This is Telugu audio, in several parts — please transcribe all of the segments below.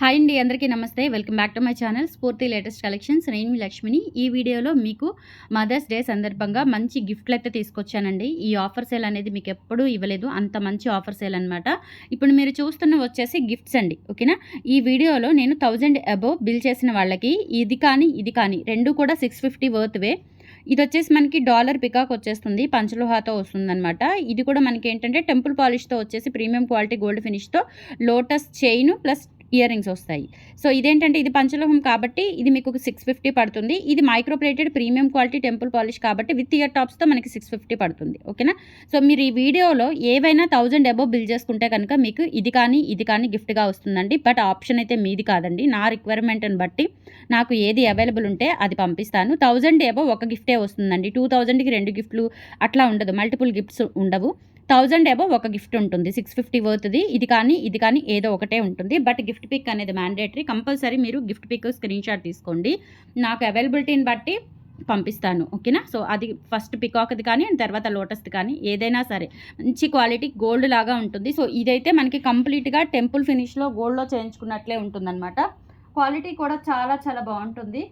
హాయ్ అండి, అందరికీ నమస్తే. Welcome back to my channel స్ఫూర్తి లేటెస్ట్ కలెక్షన్స్. నేను మీ లక్ష్మిని. ఈ వీడియోలో మీకు మదర్స్ డే సందర్భంగా మంచి గిఫ్ట్లు అయితే తీసుకొచ్చానండి. ఈ ఆఫర్ సేల్ అనేది మీకు ఎప్పుడూ ఇవ్వలేదు, అంత మంచి ఆఫర్ సేల్ అనమాట. ఇప్పుడు మీరు చూస్తున్న వచ్చేసి గిఫ్ట్స్ అండి, ఓకేనా. ఈ వీడియోలో నేను 1000 అబోవ్ బిల్ చేసిన వాళ్ళకి ఇది కానీ రెండు కూడా 650 వర్త్వే. ఇది వచ్చేసి మనకి డాలర్ పికాక్ వచ్చేస్తుంది, పంచలోహాతో వస్తుందన్నమాట. ఇది కూడా మనకి ఏంటంటే టెంపుల్ పాలిష్తో వచ్చేసి ప్రీమియం క్వాలిటీ గోల్డ్ ఫినిష్తో lotus chain plus ear rings వస్తాయి. సో ఇదేంటంటే ఇది పంచలోహం కాబట్టి ఇది మీకు 650 పడుతుంది. ఇది micro plated premium quality temple polish కాబట్టి విత్ ఇయర్ టాప్స్తో మనకి 650 పడుతుంది, ఓకేనా. సో మీరు ఈ వీడియోలో ఏవైనా 1000 అబోవ్ బిల్ చేసుకుంటే కనుక మీకు ఇది కానీ గిఫ్ట్గా వస్తుందండి. బట్ ఆప్షన్ అయితే మీది కాదండి, నా రిక్వైర్మెంట్ని బట్టి నాకు ఏది అవైలబుల్ ఉంటే అది పంపిస్తాను. 1000 అబోవ్ ఒక గిఫ్టే వస్తుందండి. 2000కి 2 గిఫ్ట్లు అట్లా ఉండదు, మల్టిపుల్ గిఫ్ట్స్ ఉండవు. 1000 అబోవ్ ఒక గిఫ్ట్ ఉంటుంది, 650 వర్త్ది. ఇది కానీ ఏదో ఒకటే ఉంటుంది. బట్ గిఫ్ట్ పిక్ అనేది మ్యాండేటరీ, కంపల్సరీ మీరు గిఫ్ట్ పిక్ స్క్రీన్ షాట్ తీసుకోండి. నాకు అవైలబిలిటీని బట్టి పంపిస్తాను, ఓకేనా. సో అది ఫస్ట్ పికాక్ది కానీ అండ్ తర్వాత లోటస్ది కానీ ఏదైనా సరే మంచి క్వాలిటీ గోల్డ్ లాగా ఉంటుంది. సో ఇదైతే మనకి కంప్లీట్గా టెంపుల్ ఫినిష్లో గోల్డ్లో చేయించుకున్నట్లే ఉంటుందన్నమాట. క్వాలిటీ కూడా చాలా చాలా బాగుంటుంది.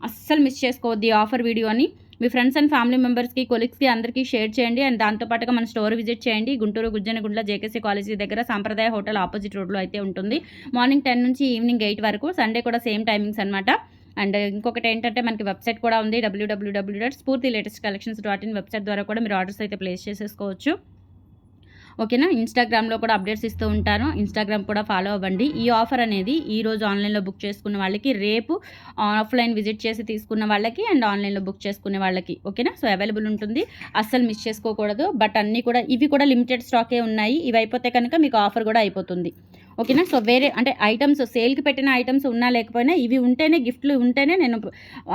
అస్సలు మిస్ చేసుకోవద్దు ఈ ఆఫర్ వీడియోని. మీ ఫ్రెండ్స్ అండ్ ఫ్యామిలీ మెంబర్స్కి, కొలీగ్స్కి అందరికీ షేర్ చేయండి. అండ్ దాంతోపాటుగా మన స్టోర్ విజిట్ చేయండి. గుంటూరు గుజ్జనగుండ్ల జేకేసీ కాలేజీ దగ్గర సాంప్రదాయ హోటల్ ఆపోజిట్ రోడ్లో అయితే ఉంటుంది. మార్నింగ్ 10 నుంచి ఈవినింగ్ 8 వరకు. సండే కూడా సేమ్ టైమింగ్స్ అనమాట. అండ్ ఇంకొకటి ఏంటంటే మనకి వెబ్సైట్ కూడా ఉంది, www.spurtilatestcollections.in. వెబ్సైట్ ద్వారా కూడా మీరు ఆర్డర్స్ అయితే ప్లేస్ చేసేసుకోవచ్చు, ఓకేనా. ఇన్స్టాగ్రామ్లో కూడా అప్డేట్స్ ఇస్తూ ఉంటాను, ఇన్స్టాగ్రామ్ కూడా ఫాలో అవ్వండి. ఈ ఆఫర్ అనేది ఈరోజు ఆన్లైన్లో బుక్ చేసుకున్న వాళ్ళకి, రేపు ఆఫ్లైన్ విజిట్ చేసి తీసుకున్న వాళ్ళకి అండ్ ఆన్లైన్లో బుక్ చేసుకునే వాళ్ళకి, ఓకేనా. సో అవైలబుల్ ఉంటుంది, అస్సలు మిస్ చేసుకోకూడదు. బట్ అన్నీ కూడా ఇవి కూడా లిమిటెడ్ స్టాకే ఉన్నాయి. ఇవి అయిపోతే కనుక మీకు ఆఫర్ కూడా అయిపోతుంది, ఓకేనా. సో వేరే అంటే ఐటమ్స్ సేల్కి పెట్టిన ఐటమ్స్ ఉన్నా లేకపోయినా ఇవి ఉంటేనే, గిఫ్ట్లు ఉంటేనే నేను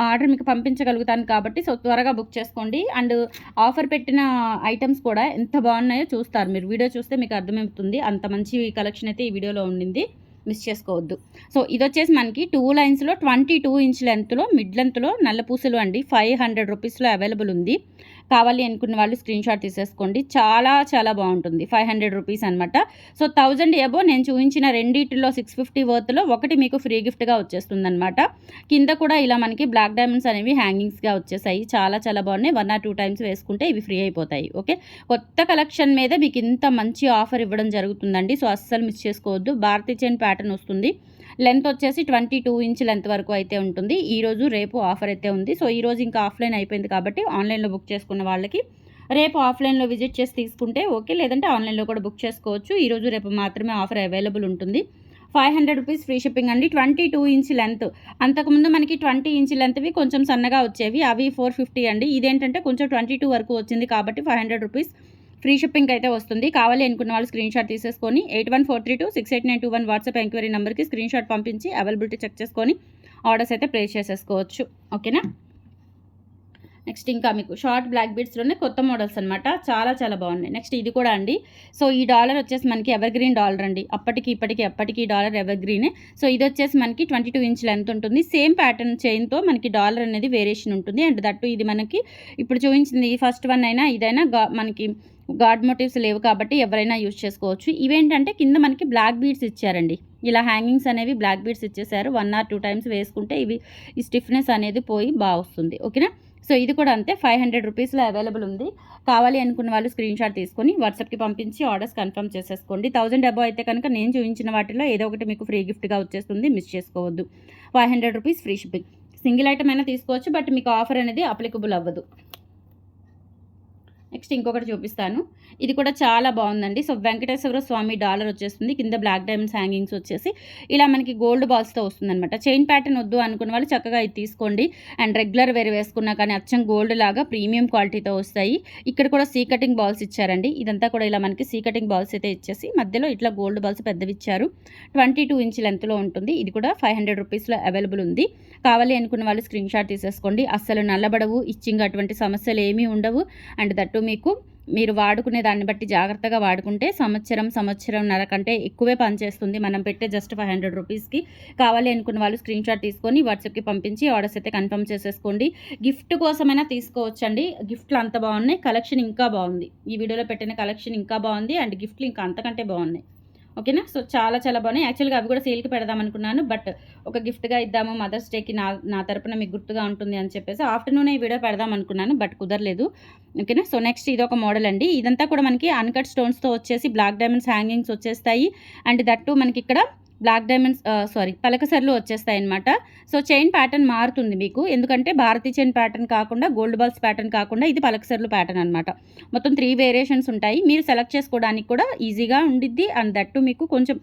ఆర్డర్ మీకు పంపించగలుగుతాను కాబట్టి సో త్వరగా బుక్ చేసుకోండి. అండ్ ఆఫర్ పెట్టిన ఐటమ్స్ కూడా ఎంత బాగున్నాయో చూస్తారు మీరు, వీడియో చూస్తే మీకు అర్థమవుతుంది. అంత మంచి కలెక్షన్ అయితే ఈ వీడియోలో ఉండింది, మిస్ చేసుకోవద్దు. సో ఇది వచ్చేసి మనకి 2 లైన్స్లో 22 ఇంచ్ లెంత్లో మిడ్ లెంత్లో నల్ల పూసలు అండి. 500 రూపీస్లో అవైలబుల్ ఉంది. కావాలి అనుకున్న వాళ్ళు స్క్రీన్ షాట్ తీసేసుకోండి. చాలా చాలా బాగుంటుంది. 500 రూపీస్ అనమాట. సో 1000 అబోవ్ నేను చూపించిన రెండిటిలో 650 వర్త్లో ఒకటి మీకు ఫ్రీ గిఫ్ట్గా వచ్చేస్తుంది అనమాట. కింద కూడా ఇలా మనకి బ్లాక్ డైమండ్స్ అనేవి హ్యాంగింగ్స్గా వచ్చేసాయి. చాలా చాలా బాగున్నాయి. 1 or 2 టైమ్స్ వేసుకుంటే ఇవి ఫ్రీ అయిపోతాయి, ఓకే. కొత్త కలెక్షన్ మీద మీకు ఇంత మంచి ఆఫర్ ఇవ్వడం జరుగుతుందండి. సో అస్సలు మిస్ చేసుకోవద్దు. భారతీ చైన్ ప్యాటర్న్ వస్తుంది. లెంత్ వచ్చేసి 22 ఇంచ్ లెంత్ వరకు అయితే ఉంటుంది. ఈరోజు రేపు ఆఫర్ అయితే ఉంది. సో ఈరోజు ఇంకా ఆఫ్లైన్ అయిపోయింది కాబట్టి ఆన్లైన్లో బుక్ చేసుకున్న వాళ్ళకి రేపు ఆఫ్లైన్లో విజిట్ చేసి తీసుకుంటే ఓకే, లేదంటే ఆన్లైన్లో కూడా బుక్ చేసుకోవచ్చు. ఈరోజు రేపు మాత్రమే ఆఫర్ అవైలబుల్ ఉంటుంది. 500 రూపీస్ ఫ్రీ షిప్పింగ్ అండి. 22 ఇంచ్ లెంత్. అంతకుముందు మనకి 20 ఇంచ్ లెంత్వి కొంచెం సన్నగా వచ్చేవి, అవి 450 అండి. ఇదేంటంటే కొంచెం 22 వరకు వచ్చింది కాబట్టి 500 రూపీస్ ఫ్రీ షిప్పింగ్ అయితే వస్తుంది. కావాలి అనుకున్న వాళ్ళు స్క్రీన్ షాట్ తీసేసుకొని 8143268921 వాట్సాప్ ఎంక్వైరీ నెంబర్కి స్క్రీన్ షాట్ పంపించి అవైలబిలిటీ చెక్ చేసుకొని ఆర్డర్స్ అయితే ప్లేస్ చేసేసుకోవచ్చు, ఓకేనా. నెక్స్ట్ ఇంకా మీకు షార్ట్ బ్లాక్ బీడ్స్లోనే కొత్త మోడల్స్ అనమాట, చాలా చాలా బాగున్నాయి. నెక్స్ట్ ఇది కూడా అండి. సో ఈ డాలర్ వచ్చేసి మనకి ఎవర్ గ్రీన్ డాలర్ అండి. అప్పటికి ఎప్పటికీ డాలర్ ఎవర్ గ్రీనే. సో ఇది వచ్చేసి మనకి 22 ఇంచ్ లెంత్ ఉంటుంది. సేమ్ ప్యాటర్న్ చైన్తో మనకి డాలర్ అనేది వేరియేషన్ ఉంటుంది. అండ్ దట్టు ఇది మనకి ఇప్పుడు చూపించింది ఫస్ట్ వన్ అయినా ఇదైనా మనకి గాడ్ మోటివ్స్ లేవు కాబట్టి ఎవరైనా యూజ్ చేసుకోవచ్చు. ఇవేంటంటే కింద మనకి బ్లాక్ బీడ్స్ ఇచ్చారండి. ఇలా హ్యాంగింగ్స్ అనేవి బ్లాక్ బీడ్స్ ఇచ్చేసారు. 1 or 2 టైమ్స్ వేసుకుంటే ఇవి ఈ స్టిఫ్నెస్ అనేది పోయి బాగా వస్తుంది, ఓకేనా. సో ఇది కూడా అంతే 500 రూపీస్లో అవైలబుల్ ఉంది. కావాలి అనుకున్న వాళ్ళు స్క్రీన్ షాట్ తీసుకొని వాట్సాప్కి పంపించి ఆర్డర్స్ కన్ఫర్మ్ చేసేసుకోండి. 1000 అబోవ్ అయితే కనుక నేను చూపించిన వాటిలో ఏదో ఒకటి మీకు ఫ్రీ గిఫ్ట్గా వచ్చేస్తుంది, మిస్ చేసుకోవద్దు. 500 rupees free shipping. Single item అయినా తీసుకోవచ్చు, బట్ మీకు ఆఫర్ అనేది అప్లికబుల్ అవ్వదు. నెక్స్ట్ ఇంకొకటి చూపిస్తాను. ఇది కూడా చాలా బాగుందండి. సో వెంకటేశ్వర స్వామి డాలర్ వచ్చేస్తుంది. కింద బ్లాక్ డైమండ్స్ హ్యాంగింగ్స్ వచ్చేసి ఇలా మనకి గోల్డ్ బాల్స్తో వస్తుందన్నమాట. చైన్ ప్యాటర్న్ వద్దు అనుకున్న వాళ్ళు చక్కగా ఇది తీసుకోండి. అండ్ రెగ్యులర్ వేర్ వేసుకున్నా కానీ అచ్చం గోల్డ్ లాగా ప్రీమియం క్వాలిటీతో వస్తాయి. ఇక్కడ కూడా సీ కటింగ్ బాల్స్ ఇచ్చారండి. ఇదంతా కూడా ఇలా మనకి సీ కటింగ్ బాల్స్ అయితే ఇచ్చేసి మధ్యలో ఇట్లా గోల్డ్ బాల్స్ పెద్దవి ఇచ్చారు. 22 ఇంచ్ లెంత్లో ఉంటుంది. ఇది కూడా 500 రూపీస్లో అవైలబుల్ ఉంది. కావాలి అనుకున్న వాళ్ళు స్క్రీన్ షాట్ తీసేసుకోండి. అస్సలు నల్లబడవు, ఇచ్చింగ్ అటువంటి సమస్యలు ఏమీ ఉండవు. అండ్ దట్టు మీకు మీరు వాడుకునే దాన్ని బట్టి జాగ్రత్తగా వాడుకుంటే సంవత్సరంన్నర కంటే ఎక్కువే పనిచేస్తుంది మనం పెట్టే జస్ట్ 500 రూపీస్కి. కావాలి అనుకున్న వాళ్ళు స్క్రీన్ షాట్ తీసుకొని వాట్సాప్కి పంపించి ఆర్డర్స్ అయితే కన్ఫర్మ్ చేసేసుకోండి. గిఫ్ట్ కోసమైనా తీసుకోవచ్చండి. గిఫ్ట్లు అంత బాగున్నాయి, కలెక్షన్ ఇంకా బాగుంది. ఈ వీడియోలో పెట్టిన కలెక్షన్ ఇంకా బాగుంది అండ్ గిఫ్ట్లు ఇంకా అంతకంటే బాగున్నాయి, ఓకేనా. సో చాలా చాలా బాగున్నాయి. యాక్చువల్గా అవి కూడా సేల్కి పెడదాం అనుకున్నాను, బట్ ఒక గిఫ్ట్గా ఇద్దాము మదర్స్ డేకి నా తరపున మీకు గుర్తుగా ఉంటుంది అని చెప్పేసి ఆఫ్టర్నూన్ ఈ వీడియో పెడదాం అనుకున్నాను, బట్ కుదరలేదు. ఓకేనా. సో నెక్స్ట్ ఇది ఒక మోడల్ అండి. ఇదంతా కూడా మనకి అన్కట్ స్టోన్స్తో వచ్చేసి బ్లాక్ డైమండ్స్ హ్యాంగింగ్స్ వచ్చేస్తాయి. అండ్ దట్టు మనకి ఇక్కడ బ్లాక్ డైమండ్స్ పలకసర్లు వచ్చేస్తాయి అనమాట. సో చైన్ ప్యాటర్న్ మారుతుంది మీకు, ఎందుకంటే భారతీ చైన్ ప్యాటర్న్ కాకుండా గోల్డ్ బాల్స్ ప్యాటర్న్ కాకుండా ఇది పలకసర్లు ప్యాటర్న్ అనమాట. మొత్తం 3 వేరియేషన్స్ ఉంటాయి. మీరు సెలెక్ట్ చేసుకోవడానికి కూడా ఈజీగా ఉండిద్ది. అండ్ దట్టు మీకు కొంచెం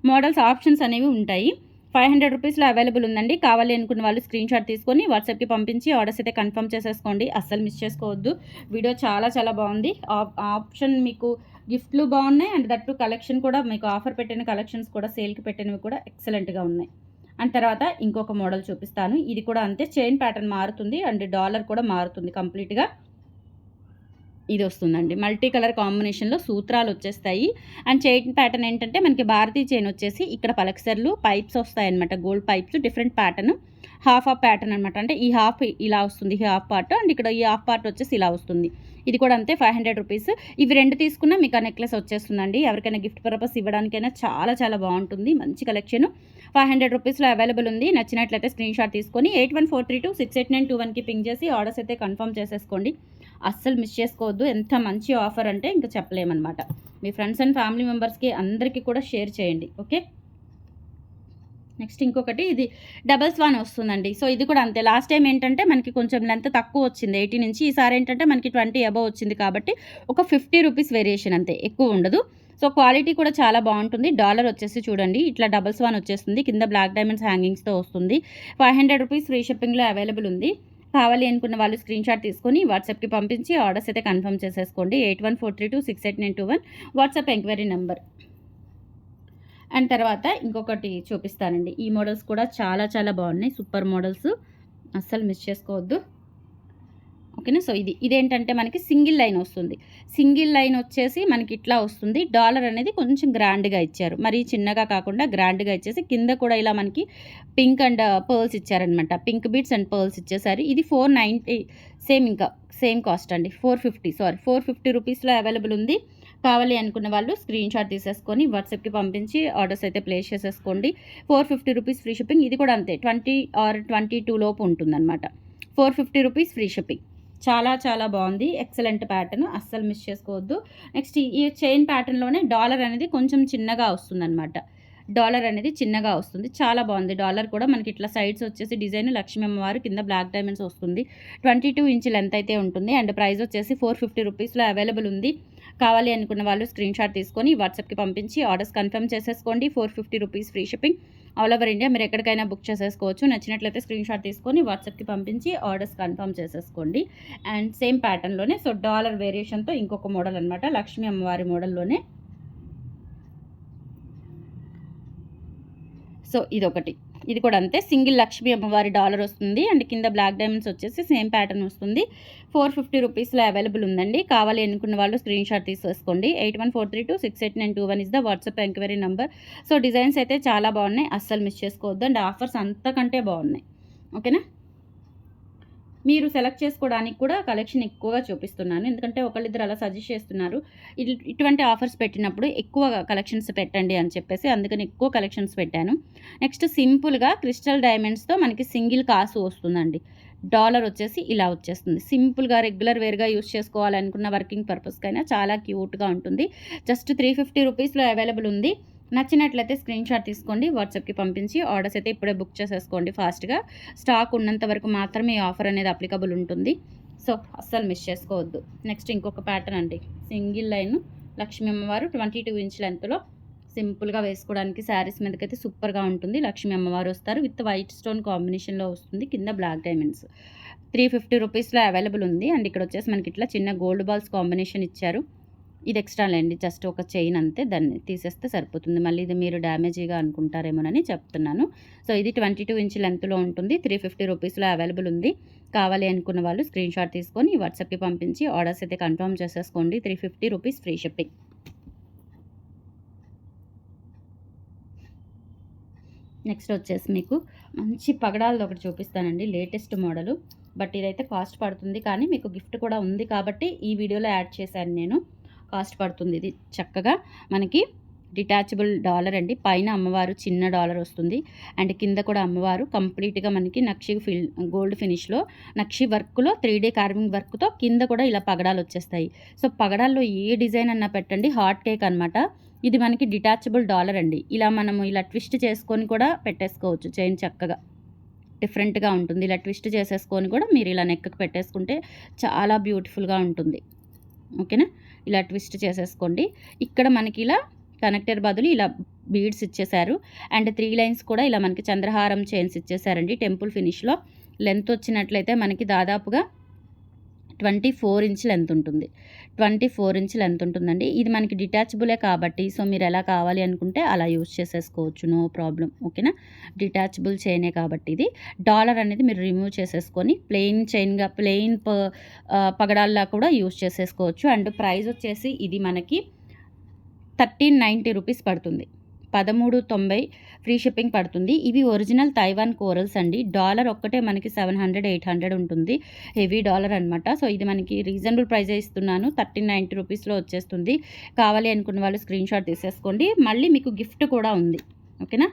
మోడల్స్ ఆప్షన్స్ అనేవి ఉంటాయి. 500 రూపీస్లో అవైలబుల్ ఉందండి. కావాలి అనుకున్న వాళ్ళు స్క్రీన్ షాట్ తీసుకొని వాట్సాప్కి పంపించి ఆర్డర్స్ అయితే కన్ఫర్మ్ చేసేసుకోండి. అస్సలు మిస్ చేసుకోవద్దు. వీడియో చాలా చాలా బాగుంది. ఆప్షన్ మీకు గిఫ్ట్లు బాగున్నాయి. అండ్ దట్టు కలెక్షన్ కూడా మీకు ఆఫర్ పెట్టిన కలెక్షన్స్ కూడా సేల్కి పెట్టినవి కూడా ఎక్సలెంట్గా ఉన్నాయి. అండ్ తర్వాత ఇంకొక మోడల్ చూపిస్తాను. ఇది కూడా అంతే, చైన్ ప్యాటర్న్ మారుతుంది అండ్ డాలర్ కూడా మారుతుంది కంప్లీట్గా. ఇది వస్తుందండి మల్టీ కలర్ కాంబినేషన్లో సూత్రాలు వచ్చేస్తాయి. అండ్ చైన్ ప్యాటర్న్ ఏంటంటే మనకి భారతీ చైన్ వచ్చేసి ఇక్కడ పలక్సర్లు పైప్స్ వస్తాయన్నమాట, gold pipes different pattern, half pattern అనమాట. అంటే ఈ హాఫ్ ఇలా వస్తుంది, ఈ హాఫ్ పార్ట్, అండ్ ఇక్కడ ఈ హాఫ్ పార్ట్ వచ్చేసి ఇలా వస్తుంది. ఇది కూడా అంతే 500 రూపీస్. ఇవి 2 తీసుకున్నా మీకు ఆ నెక్లెస్ వచ్చేస్తుందండి. ఎవరికైనా గిఫ్ట్ పర్పస్ ఇవ్వడానికైనా చాలా చాలా బాగుంటుంది. మంచి కలెక్షన్ 500 రూపీస్లో అవైలబుల్ ఉంది. నచ్చినట్లయితే స్క్రీన్ షాట్ తీసుకొని 8143268921కి పింగ్ చేసి ఆర్డర్స్ అయితే కన్ఫర్మ్ చేసేసుకోండి. అస్సలు మిస్ చేసుకోవద్దు. ఎంత మంచి ఆఫర్ అంటే ఇంకా చెప్పలేమన్నమాట. మీ ఫ్రెండ్స్ అండ్ ఫ్యామిలీ మెంబర్స్కి అందరికీ కూడా షేర్ చేయండి. ఓకే. నెక్స్ట్ ఇంకొకటి ఇది డబల్ స్వాన్ వస్తుందండి. సో ఇది కూడా అంతే. లాస్ట్ టైం ఏంటంటే మనకి కొంచెం లెంత్ తక్కువ వచ్చింది 80 నుంచి, ఈసారి ఏంటంటే మనకి 20 అబవ్ వచ్చింది కాబట్టి ఒక 50 రూపీస్ వేరియేషన్ అంతే, ఎక్కువ ఉండదు. సో క్వాలిటీ కూడా చాలా బాగుంటుంది. డాలర్ వచ్చేసి చూడండి ఇట్లా డబల్ స్వాన్ వచ్చేస్తుంది, కింద బ్లాక్ డైమండ్స్ హ్యాంగింగ్స్తో వస్తుంది. 500 రూపీస్ ఫ్రీ షిప్పింగ్లో అవైలబుల్ ఉంది. కావాలి అనుకున్న వాళ్ళు స్క్రీన్ షాట్ తీసుకొని వాట్సాప్కి పంపించి ఆర్డర్స్ అయితే కన్ఫర్మ్ చేసేసుకోండి. 8143268921 వాట్సాప్ ఎంక్వైరీ నెంబర్. అండ్ తర్వాత ఇంకొకటి చూపిస్తానండి. ఈ మోడల్స్ కూడా చాలా చాలా బాగున్నాయి, సూపర్ మోడల్స్, అస్సలు మిస్ చేసుకోవద్దు. ఓకేనా. సో ఇదేంటంటే మనకి సింగిల్ లైన్ వస్తుంది. సింగిల్ లైన్ వచ్చేసి మనకి ఇట్లా వస్తుంది. డాలర్ అనేది కొంచెం గ్రాండ్గా ఇచ్చారు, మరి చిన్నగా కాకుండా గ్రాండ్గా ఇచ్చేసి కింద కూడా ఇలా మనకి పింక్ అండ్ పర్ల్స్ ఇచ్చారనమాట. పింక్ బీడ్స్ అండ్ పర్ల్స్ ఇచ్చేసారు. ఇది 490, సేమ్ కాస్ట్ అండి. 450 రూపీస్లో అవైలబుల్ ఉంది. కావాలి అనుకున్న వాళ్ళు స్క్రీన్ షాట్ తీసేసుకొని వాట్సాప్కి పంపించి ఆర్డర్స్ అయితే ప్లేస్ చేసేసుకోండి. 450 రూపీస్ ఫ్రీ షిప్పింగ్. ఇది కూడా అంతే, 20 ఆర్ 22 లోపు ఉంటుందన్నమాట. 450 రూపీస్ ఫ్రీ షిప్పింగ్. చాలా చాలా బాగుంది, ఎక్సలెంట్ ప్యాటర్న్, అస్సలు మిస్ చేసుకోవద్దు. నెక్స్ట్ ఈ చైన్ ప్యాటర్న్లోనే డాలర్ అనేది కొంచెం చిన్నగా వస్తుందన్నమాట. డాలర్ అనేది చిన్నగా వస్తుంది, చాలా బాగుంది. డాలర్ కూడా మనకి ఇట్లా సైడ్స్ వచ్చేసి డిజైన్ లక్ష్మీ అమ్మవారు, కింద బ్లాక్ డైమండ్స్ వస్తుంది. 22 ఇంచ్ లెంత్ అయితే ఉంటుంది. అండ్ ప్రైస్ వచ్చేసి 450 రూపీస్లో అవైలబుల్ ఉంది. కావాలి అనుకున్న వాళ్ళు స్క్రీన్ షాట్ తీసుకొని వాట్సాప్కి పంపించి ఆర్డర్స్ కన్ఫర్మ్ చేసేసుకోండి. 450 rupees free shipping, all over India మీరు ఎక్కడికైనా బుక్ చేసేసుకోవచ్చు. నచ్చినట్లయితే స్క్రీన్ షాట్ తీసుకొని వాట్సాప్కి పంపించి ఆర్డర్స్ కన్ఫర్మ్ చేసేసుకోండి. అండ్ సేమ్ ప్యాటర్న్లోనే సో డాలర్ వేరియేషన్తో ఇంకొక మోడల్ అనమాట, లక్ష్మీ అమ్మవారి మోడల్లోనే. సో ఇదొకటి, ఇది కూడా అంతే, సింగిల్ లక్ష్మీ అమ్మవారి డాలర్ వస్తుంది. అండ్ కింద బ్లాక్ డైమండ్స్ వచ్చేసి సేమ్ ప్యాటర్న్ వస్తుంది. 450 రూపీస్లో అవైలబుల్ ఉందండి. కావాలి అనుకున్న వాళ్ళు స్క్రీన్ షాట్ తీసేసుకోండి. 8143268921 is the WhatsApp enquiry number. So designs అయితే చాలా బాగున్నాయి, అస్సలు మిస్ చేసుకోవద్దు. అండ్ ఆఫర్స్ అంతకంటే బాగున్నాయి. ఓకేనా. మీరు సెలెక్ట్ చేసుకోవడానికి కూడా కలెక్షన్ ఎక్కువగా చూపిస్తున్నాను, ఎందుకంటే ఒకళ్ళిద్దరు అలా సజెస్ట్ చేస్తున్నారు ఇటువంటి ఆఫర్స్ పెట్టినప్పుడు ఎక్కువ కలెక్షన్స్ పెట్టండి అని చెప్పేసి, అందుకని ఎక్కువ కలెక్షన్స్ పెట్టాను. నెక్స్ట్ సింపుల్గా క్రిస్టల్ డైమండ్స్తో మనకి సింగిల్ కాసు వస్తుందండి. డాలర్ వచ్చేసి ఇలా వచ్చేస్తుంది. సింపుల్గా రెగ్యులర్ వేర్గా యూస్ చేసుకోవాలనుకున్న వర్కింగ్ పర్పస్కైనా చాలా క్యూట్గా ఉంటుంది. జస్ట్ 350 రూపీస్లో అవైలబుల్ ఉంది. నచ్చినట్లయితే స్క్రీన్ షాట్ తీసుకోండి, వాట్సాప్కి పంపించి ఆర్డర్స్ అయితే ఇప్పుడే బుక్ చేసేసుకోండి ఫాస్ట్గా. స్టాక్ ఉన్నంత వరకు మాత్రమే ఈ ఆఫర్ అనేది అప్లికబుల్ ఉంటుంది. సో అస్సలు మిస్ చేసుకోవద్దు. నెక్స్ట్ ఇంకొక ప్యాటర్న్ అండి, సింగిల్ లైన్ లక్ష్మీ అమ్మవారు 22 ఇంచ్ లెంత్లో సింపుల్గా వేసుకోవడానికి శారీస్ మీదకైతే సూపర్గా ఉంటుంది. లక్ష్మీ అమ్మవారు వస్తారు, విత్ వైట్ స్టోన్ కాంబినేషన్లో వస్తుంది, కింద బ్లాక్ డైమండ్స్. 350 రూపీస్లో అవైలబుల్ ఉంది. అండ్ ఇక్కడ వచ్చేసి మనకి ఇట్లా చిన్న గోల్డ్ బాల్స్ కాంబినేషన్ ఇచ్చారు. ఇది ఎక్స్ట్రా లేండి, జస్ట్ ఒక చైన్ అంతే, దాన్ని తీసేస్తే సరిపోతుంది. మళ్ళీ ఇది మీరు డ్యామేజీగా అనుకుంటారేమోనని చెప్తున్నాను. సో ఇది 22 ఇంచ్ లెంత్లో ఉంటుంది. 350 రూపీస్లో అవైలబుల్ ఉంది. కావాలి అనుకున్న వాళ్ళు స్క్రీన్ షాట్ తీసుకొని వాట్సాప్కి పంపించి ఆర్డర్స్ అయితే కన్ఫర్మ్ చేసేసుకోండి. 350 రూపీస్ ఫ్రీ షిప్పింగ్. నెక్స్ట్ వచ్చేసి మీకు మంచి పగడాలది ఒకటి చూపిస్తానండి, లేటెస్ట్ మోడలు. బట్ ఇదైతే కాస్ట్ పడుతుంది, కానీ మీకు గిఫ్ట్ కూడా ఉంది కాబట్టి ఈ వీడియోలో యాడ్ చేశాను నేను. కాస్ట్ పడుతుంది. ఇది చక్కగా మనకి డిటాచబుల్ డాలర్ అండి. పైన అమ్మవారు చిన్న డాలర్ వస్తుంది అండ్ కింద కూడా అమ్మవారు కంప్లీట్గా మనకి నక్షి గోల్డ్ ఫినిష్లో నక్షి వర్క్లో 3D కార్వింగ్ వర్క్తో కింద కూడా ఇలా పగడాలు వచ్చేస్తాయి. సో పగడాల్లో ఏ డిజైన్ అన్నా పెట్టండి, హాట్ కేక్ అనమాట. ఇది మనకి డిటాచబుల్ డాలర్ అండి. ఇలా మనము ఇలా ట్విస్ట్ చేసుకొని కూడా పెట్టేసుకోవచ్చు చైన్, చక్కగా డిఫరెంట్గా ఉంటుంది. ఇలా ట్విస్ట్ చేసేసుకొని కూడా మీరు ఇలా నెక్కి పెట్టేసుకుంటే చాలా బ్యూటిఫుల్గా ఉంటుంది. ఓకేనా, ఇలా ట్విస్ట్ చేసేసుకోండి. ఇక్కడ మనకి ఇలా కనెక్టర్ బదులు ఇలా బీడ్స్ ఇచ్చేశారు అండ్ 3 లైన్స్ కూడా ఇలా మనకి చంద్రహారం చైన్స్ ఇచ్చేసారండి. టెంపుల్ ఫినిష్లో లెంత్ వచ్చినట్లయితే మనకి దాదాపుగా 24 ఇంచ్ లెంత్ ఉంటుంది. 24 ఇంచ్ లెంత్ ఉంటుందండి. ఇది మనకి డిటాచబులే కాబట్టి సో మీరు ఎలా కావాలి అనుకుంటే అలా యూజ్ చేసేసుకోవచ్చు, నో ప్రాబ్లం. ఓకేనా, డిటాచబుల్ చైనే కాబట్టి ఇది డాలర్ అనేది మీరు రిమూవ్ చేసేసుకొని ప్లెయిన్ చైన్గా ప్లెయిన్ పగడాల్లా కూడా యూజ్ చేసేసుకోవచ్చు. అండ్ ప్రైస్ వచ్చేసి ఇది మనకి 1390 రూపీస్ పడుతుంది. 1390 ఫ్రీ షిప్పింగ్ పడుతుంది. ఇవి ఒరిజినల్ తైవాన్ కోరల్స్ అండి. డాలర్ ఒక్కటే మనకి 700 800 ఉంటుంది, హెవీ డాలర్ అనమాట. సో ఇది మనకి రీజనబుల్ ప్రైజే ఇస్తున్నాను, 1390 రూపీస్లో వచ్చేస్తుంది. కావాలి అనుకున్న వాళ్ళు స్క్రీన్ షాట్ తీసేసుకోండి. మళ్ళీ మీకు గిఫ్ట్ కూడా ఉంది. ఓకేనా,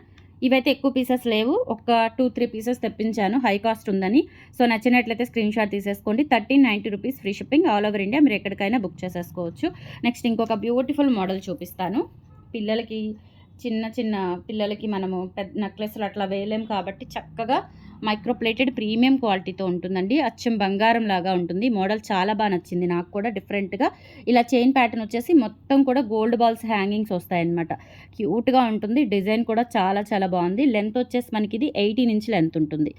ఇవైతే ఎక్కువ పీసెస్ లేవు, ఒక 2-3 పీసెస్ తెప్పించాను, హై కాస్ట్ ఉందని. సో నచ్చినట్లయితే స్క్రీన్ షాట్ తీసేసుకోండి. 1390 rupees free shipping, all over India మీరు ఎక్కడికైనా బుక్ చేసేసుకోవచ్చు. నెక్స్ట్ ఇంకొక బ్యూటిఫుల్ మోడల్ చూపిస్తాను. పిల్లలకి చిన్న పిల్లలకి మనము పెద్ద నెక్లెస్లు అట్లా వేయలేం కాబట్టి చక్కగా మైక్రోప్లేటెడ్ ప్రీమియం క్వాలిటీతో ఉంటుందండి. అచ్చం బంగారం లాగా ఉంటుంది. మోడల్ చాలా బాగా నచ్చింది నాకు కూడా. డిఫరెంట్గా ఇలా చైన్ ప్యాటర్న్ వచ్చేసి మొత్తం కూడా గోల్డ్ బాల్స్ హ్యాంగింగ్స్ వస్తాయన్నమాట. క్యూట్గా ఉంటుంది. డిజైన్ కూడా చాలా చాలా బాగుంది. లెంత్ వచ్చేసి మనకి ఇది 18 ఇంచ్ లెంత్ ఉంటుంది.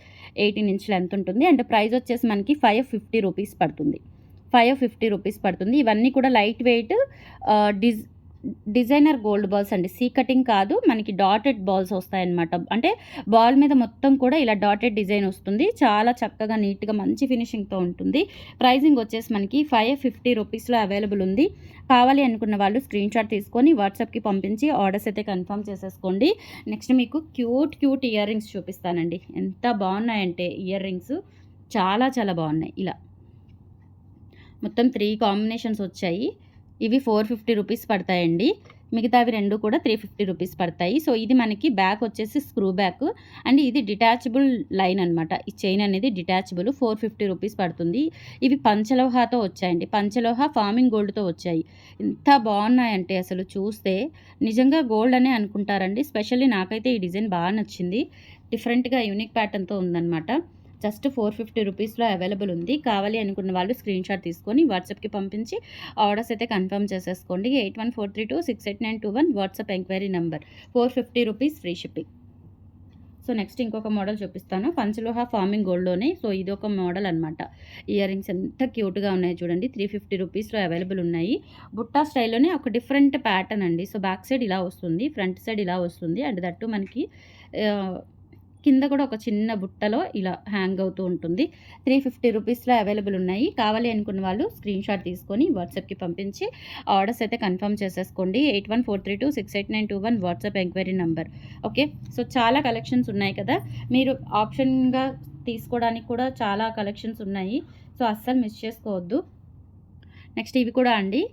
18 ఇంచ్ లెంత్ ఉంటుంది అండ్ ప్రైస్ వచ్చేసి మనకి 550 రూపీస్ పడుతుంది. 550 రూపీస్ పడుతుంది. ఇవన్నీ కూడా light weight designer gold balls అండి. సీ కటింగ్ కాదు, మనకి డాటెడ్ బాల్స్ వస్తాయన్నమాట. అంటే బాల్ మీద మొత్తం కూడా ఇలా డాటెడ్ డిజైన్ వస్తుంది. చాలా చక్కగా నీట్గా మంచి ఫినిషింగ్తో ఉంటుంది. ప్రైజింగ్ వచ్చేసి మనకి 550 రూపీస్లో అవైలబుల్ ఉంది. కావాలి అనుకున్న వాళ్ళు స్క్రీన్ షాట్ తీసుకొని వాట్సాప్కి పంపించి ఆర్డర్స్ అయితే కన్ఫర్మ్ చేసేసుకోండి. నెక్స్ట్ మీకు క్యూట్ ఇయర్ రింగ్స్ చూపిస్తానండి. ఎంత బాగున్నాయంటే ఇయర్ రింగ్స్ చాలా చాలా బాగున్నాయి. ఇలా మొత్తం 3 కాంబినేషన్స్ వచ్చాయి. ఇవి 450 రూపీస్ పడతాయండి. మిగతావి 2 కూడా 350 రూపీస్ పడతాయి. సో ఇది మనకి బ్యాక్ వచ్చేసి స్క్రూ బ్యాక్ అండ్ ఇది డిటాచబుల్ లైన్ అనమాట. ఈ చైన్ అనేది డిటాచబుల్, 450 రూపీస్ పడుతుంది. ఇవి పంచలోహాతో వచ్చాయండి. పంచలోహ ఫార్మింగ్ గోల్డ్తో వచ్చాయి. ఎంత బాగున్నాయంటే అసలు చూస్తే నిజంగా గోల్డ్ అనే అనుకుంటారండి. స్పెషల్లీ నాకైతే ఈ డిజైన్ బాగా నచ్చింది. డిఫరెంట్గా యూనిక్ ప్యాటర్న్తో ఉందన్నమాట. జస్ట్ 450 రూపీస్లో అవైలబుల్ ఉంది. కావాలి అనుకున్న వాళ్ళు స్క్రీన్ షాట్ తీసుకొని వాట్సాప్కి పంపించి ఆర్డర్స్ అయితే కన్ఫర్మ్ చేసేసుకోండి. 8143268921 WhatsApp enquiry number. 450 rupees free shipping. So next ఇంకొక మోడల్ చూపిస్తాను. పంచలోహ ఫార్మింగ్ గోల్డ్లోనే. సో ఇది ఒక మోడల్ అనమాట. ఇయర్ రింగ్స్ ఎంత క్యూట్గా ఉన్నాయి చూడండి. 350 రూపీస్లో అవైలబుల్ ఉన్నాయి. బుట్టా స్టైల్లోనే ఒక డిఫరెంట్ ప్యాటర్న్ అండి. సో బ్యాక్ సైడ్ ఇలా వస్తుంది, ఫ్రంట్ సైడ్ ఇలా వస్తుంది అండ్ దట్టు మనకి కింద కూడా ఒక చిన్న బుట్టలో ఇలా హ్యాంగ్ అవుతూ ఉంటుంది. 350 రూపీస్లో అవైలబుల్ ఉన్నాయి. కావాలి అనుకున్న వాళ్ళు స్క్రీన్ షాట్ తీసుకొని వాట్సాప్కి పంపించి ఆర్డర్స్ అయితే కన్ఫర్మ్ చేసేసుకోండి. 8143268921 WhatsApp enquiry number. Okay, so చాలా కలెక్షన్స్ ఉన్నాయి కదా, మీరు ఆప్షన్గా తీసుకోవడానికి కూడా చాలా కలెక్షన్స్ ఉన్నాయి. సో అస్సలు మిస్ చేసుకోవద్దు. నెక్స్ట్ ఇవి కూడా అండి,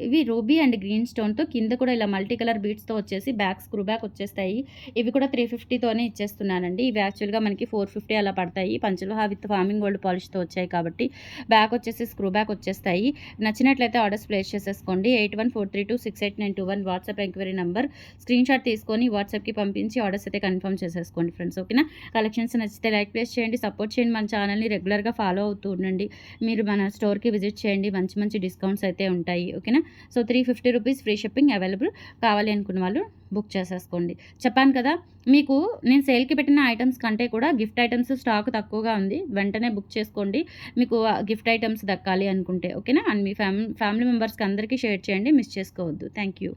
ఇవి రూబీ అండ్ గ్రీన్ స్టోన్తో కింద కూడా ఇలా మల్టీ కలర్ బీడ్స్తో వచ్చేసి బ్యాక్ స్క్రూ బ్యాక్ వచ్చేస్తాయి. ఇవి కూడా 350తోనే ఇచ్చేస్తున్నానండి. ఇవి యాక్చువల్గా మనకి 450 అలా పడతాయి. పంచలోహ విత్ ఫార్మింగ్ గోల్డ్ పాలిష్తో వచ్చాయి కాబట్టి బ్యాక్ వచ్చేసి స్క్రూ బ్యాక్ వచ్చేస్తాయి. నచ్చినట్లయితే ఆర్డర్స్ ప్లేస్ చేసేసుకోండి. 8143268921 WhatsApp enquiry number. Screen shot తీసుకొని వాట్సాప్కి పంపించి ఆర్డర్స్ అయితే కన్ఫర్మ్ చేసేసుకోండి ఫ్రెండ్స్. ఓకేనా, కలెక్షన్స్ నచ్చితే లైక్ ప్లేస్ చేయండి, సపోర్ట్ చేయండి. మన ఛానల్ని రెగ్యులర్గా ఫాలో అవుతూ ఉండండి. మీరు మన స్టోర్కి విజిట్ చేయండి, మంచి మంచి డిస్కౌంట్స్ అయితే ఉంటాయి. ఓకేనా, so 350 rupees free shipping available. కావాలి అనుకున్న వాళ్ళు బుక్ చేసేసుకోండి. చెప్పాను కదా, మీకు నేను సేల్కి పెట్టిన ఐటమ్స్ కంటే కూడా గిఫ్ట్ ఐటమ్స్ స్టాక్ తక్కువగా ఉంది. వెంటనే బుక్ చేసుకోండి మీకు గిఫ్ట్ ఐటమ్స్ దక్కాలి అనుకుంటే. ఓకేనా, అండ్ మీ ఫ్యామిలీ మెంబర్స్కి అందరికీ షేర్ చేయండి, మిస్ చేసుకోవద్దు. Thank you.